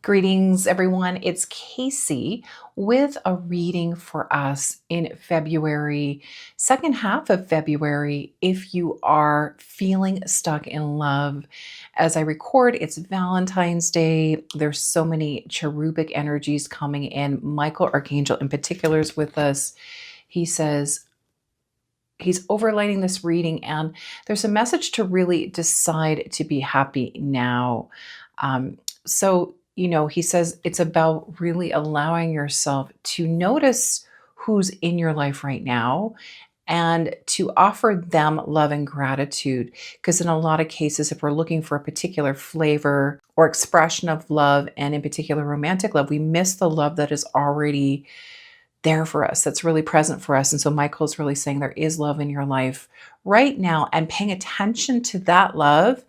Greetings, everyone. It's Casey with a reading for us in February, second half of February. If you are feeling stuck in love, as I record, it's Valentine's Day. There's so many cherubic energies coming in. Michael Archangel, in particular, is with us. He says, he's overlighting this reading, and there's a message to really decide to be happy now. He says it's about really allowing yourself to notice who's in your life right now and to offer them love and gratitude. Because in a lot of cases, if we're looking for a particular flavor or expression of love, and in particular romantic love, we miss the love that is already there for us, that's really present for us. And so Michael's really saying there is love in your life right now, and paying attention to that love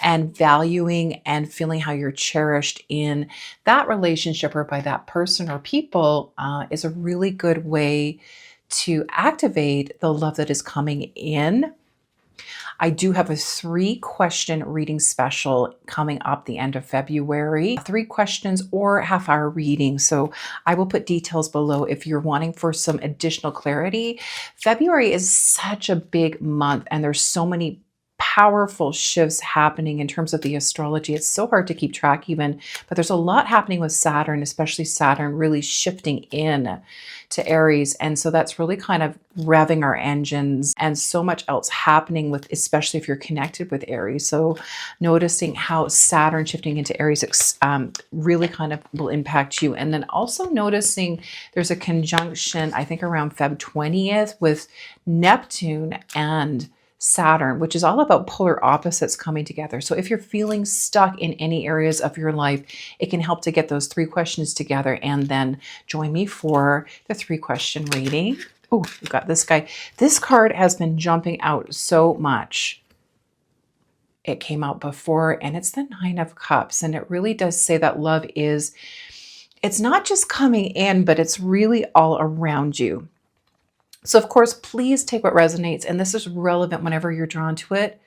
and valuing and feeling how you're cherished in that relationship or by that person or people is a really good way to activate the love that is coming in. I do have a 3-question reading special coming up the end of February. 3 questions or half-hour reading. So I will put details below if you're wanting for some additional clarity. February is such a big month, and there's so many powerful shifts happening in terms of the astrology. It's so hard to keep track even, but there's a lot happening with Saturn, especially Saturn really shifting in to Aries. And so that's really kind of revving our engines, and so much else happening with, especially if you're connected with Aries. So noticing how Saturn shifting into Aries really kind of will impact you. And then also noticing there's a conjunction, I think around Feb 20th, with Neptune and Saturn, which is all about polar opposites coming together. So if you're feeling stuck in any areas of your life, it can help to get those 3 questions together, and then join me for the 3-question reading. Oh, we've got this guy. This card has been jumping out so much. It came out before, and it's the 9 of Cups. And it really does say that love is, it's not just coming in, but it's really all around you. So of course, please take what resonates, and this is relevant whenever you're drawn to it.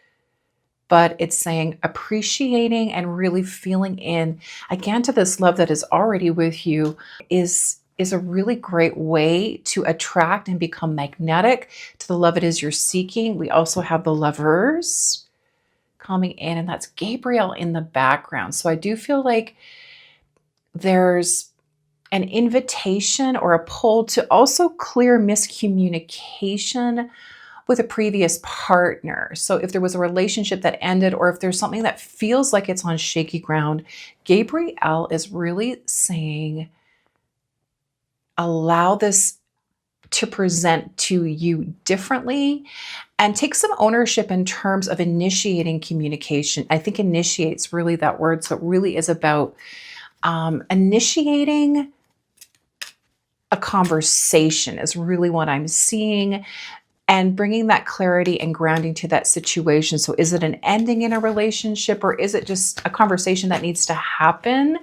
But it's saying appreciating and really feeling in, again, to this love that is already with you is a really great way to attract and become magnetic to the love it is you're seeking. We also have the Lovers coming in, and that's Gabriel in the background. So I do feel like there's an invitation or a pull to also clear miscommunication with a previous partner. So if there was a relationship that ended, or if there's something that feels like it's on shaky ground, Gabriel is really saying, allow this to present to you differently, and take some ownership in terms of initiating communication. I think initiate's really that word. So it really is about initiating a conversation is really what I'm seeing, and bringing that clarity and grounding to that situation. So is it an ending in a relationship, or is it just a conversation that needs to happen?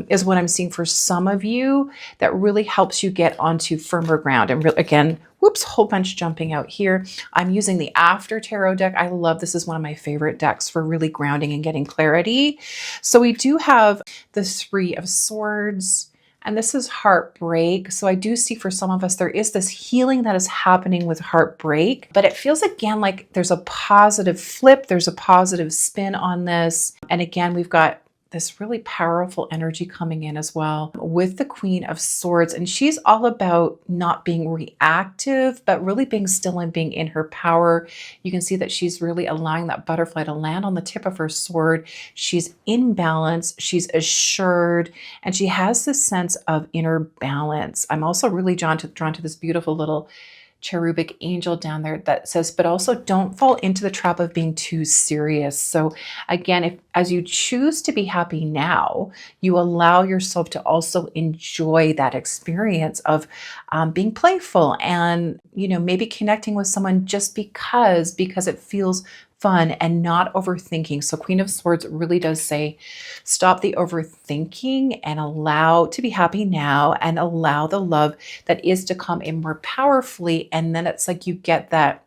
Is what I'm seeing for some of you, that really helps you get onto firmer ground. And again, whoops, whole bunch jumping out here. I'm using the After Tarot deck. I love this. Is one of my favorite decks for really grounding and getting clarity. So we do have the 3 of Swords, and this is heartbreak. So I do see for some of us, there is this healing that is happening with heartbreak, but it feels again like there's a positive flip. There's a positive spin on this. And again, we've got this really powerful energy coming in as well with the Queen of Swords. And she's all about not being reactive, but really being still and being in her power. You can see that she's really allowing that butterfly to land on the tip of her sword. She's in balance, she's assured, and she has this sense of inner balance. I'm also really drawn to this beautiful little cherubic angel down there that says, but also don't fall into the trap of being too serious. So again, as you choose to be happy now, you allow yourself to also enjoy that experience of being playful, and maybe connecting with someone just because it feels fun, and not overthinking. So Queen of Swords really does say, stop the overthinking and allow to be happy now, and allow the love that is to come in more powerfully. And then it's like you get that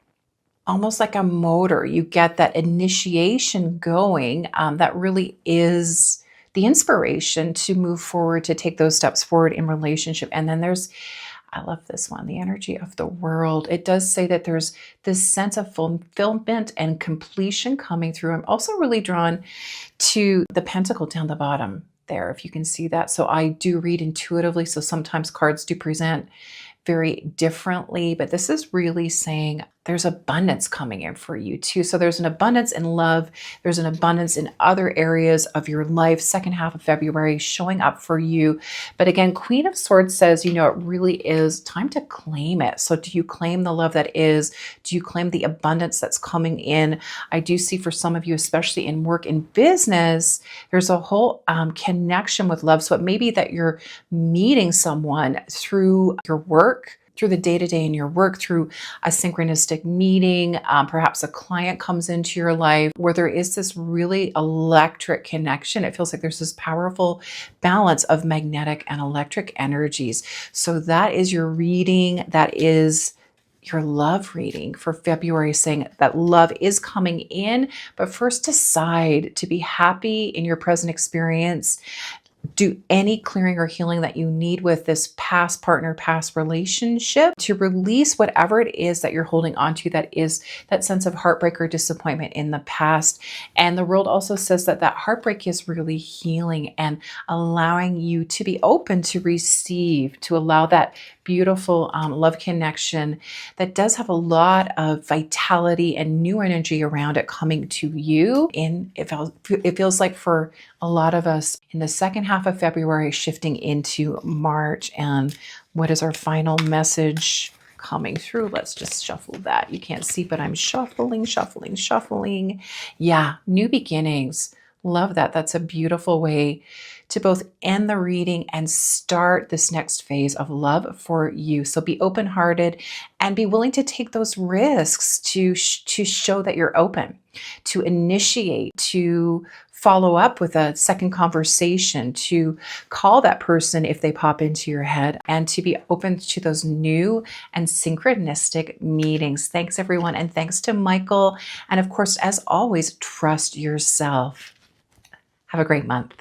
almost like a motor. You get that initiation going that really is the inspiration to move forward, to take those steps forward in relationship. And then there's, I love this one, the energy of the world. It does say that there's this sense of fulfillment and completion coming through. I'm also really drawn to the pentacle down the bottom there, if you can see that. So I do read intuitively. So sometimes cards do present very differently, but this is really saying there's abundance coming in for you too. So there's an abundance in love. There's an abundance in other areas of your life. Second half of February showing up for you. But again, Queen of Swords says, it really is time to claim it. So do you claim the love that is? Do you claim the abundance that's coming in? I do see for some of you, especially in work and business, there's a whole connection with love. So it may be that you're meeting someone through your work, through the day-to-day in your work, through a synchronistic meeting. Perhaps a client comes into your life where there is this really electric connection. It feels like there's this powerful balance of magnetic and electric energies. So that is your reading. That is your love reading for February, saying that love is coming in, but first decide to be happy in your present experience. Do any clearing or healing that you need with this past partner, past relationship, to release whatever it is that you're holding on to, that is that sense of heartbreak or disappointment in the past. And the world also says that that heartbreak is really healing and allowing you to be open to receive, to allow that beautiful love connection that does have a lot of vitality and new energy around it coming to you. And it feels like for a lot of us in the second half of February, shifting into March. And what is our final message coming through? Let's just shuffle that. You can't see, but I'm shuffling, shuffling, shuffling. Yeah, new beginnings. Love that. That's a beautiful way to both end the reading and start this next phase of love for you. So be open-hearted and be willing to take those risks to show that you're open, to initiate, to follow up with a second conversation, to call that person if they pop into your head, and to be open to those new and synchronistic meetings. Thanks, everyone. And thanks to Michael. And of course, as always, trust yourself. Have a great month.